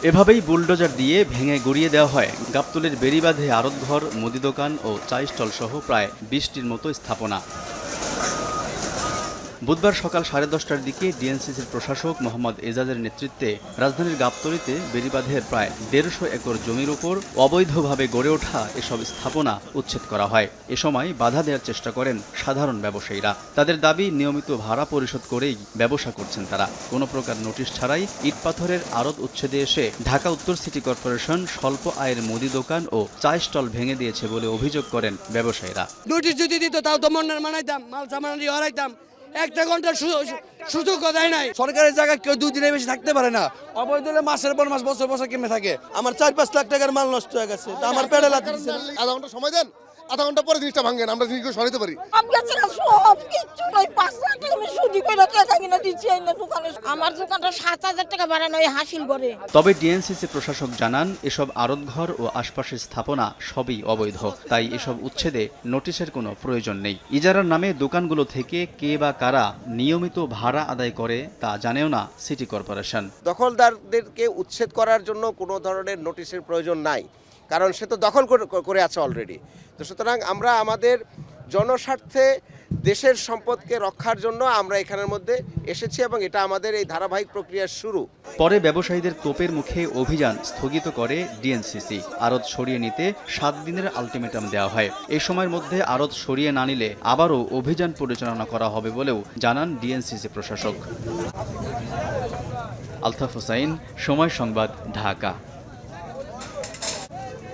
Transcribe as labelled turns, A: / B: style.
A: এভাবেই বুলডোজার দিয়ে ভেঙে গুড়িয়ে দেওয়া হয় গাবতলীর বেড়িবাঁধে আড়তঘর, মুদি দোকান ও চা স্টল সহ প্রায় ২০টির মতো স্থাপনা। বুধবার সকাল 10:30টার দিকে ডিএনসিসির প্রশাসক মোহাম্মদ এজাজের নেতৃত্বে রাজধানীর গাবতলীতে বেড়িবাঁধের প্রায় ১৫০ একর জমির ওপর অবৈধভাবে গড়ে ওঠা এসব স্থাপনা উচ্ছেদ করা হয়। এ সময় বাধা দেওয়ার চেষ্টা করেন সাধারণ ব্যবসায়ীরা। তাদের দাবি, নিয়মিত ভাড়া পরিশোধ করেই ব্যবসা করছেন তারা। কোনো প্রকার নোটিশ ছাড়াই ইটপাথরের আড়ত উচ্ছেদে এসে ঢাকা উত্তর সিটি কর্পোরেশন স্বল্প আয়ের মুদি দোকান ও চা স্টল ভেঙে দিয়েছে বলে অভিযোগ করেন ব্যবসায়ীরা।
B: নোটিশ যদি দিত তাও তো মন্নার মানাইতাম, মাল সামান হারাইতাম। একটা ঘন্টার সুযোগ দেয় নাই।
C: সরকারের জায়গায় কেউ 2 দিনের বেশি থাকতে পারে না। অবৈধ হলে মাসের পর মাস, বছর বছর কেমনে থাকে। আমার 4-5 লাখ টাকার মাল নষ্ট হয়ে গেছে। তা আমার পেড়ে লাথি দিচ্ছে।
D: আধা ঘন্টা সময় দেন, আধা ঘন্টা পরে জিনিসটা ভাঙেন, আমরা জিনিসগুলো সরাইতে পারি।
E: আমার দোকানটা 7,000 টাকা বাড়ানো হাসিল করে।
A: তবে ডিএনসিসি প্রশাসক জানান, এসব আড়তঘর ও আশপাশের স্থাপনা সবই অবৈধ। তাই এসব উচ্ছেদে নোটিশের কোনো প্রয়োজন নেই। ইজারার নামে দোকানগুলো থেকে কে বা কারা নিয়মিত ভাড়া আদায় করে তা জানেও না সিটি কর্পোরেশন।
F: দখলদারদেরকে উচ্ছেদ করার জন্য কোনো ধরনের নোটিশের প্রয়োজন নাই, কারণ সে তো দখল করে আছে অলরেডি। তো সুতরাং আমরা আমাদের জনস্বার্থে দেশের সম্পদকে রক্ষার জন্য আমরা এখানের মধ্যে এসেছি এবং এটা আমাদের এই ধারাবাহিক প্রক্রিয়ার শুরু।
A: পরে ব্যবসায়ীদের তোপের মুখে অভিযান স্থগিত করে ডিএনসিসি। আড়ত সরিয়ে নিতে 7 দিনের আলটিমেটাম দেওয়া হয়। এই সময়ের মধ্যে আড়ত সরিয়ে না নিলে আবারও অভিযান পরিচালনা করা হবে বলেও জানান ডিএনসিসি প্রশাসক। আলতাফ হোসাইন, সময় সংবাদ, ঢাকা।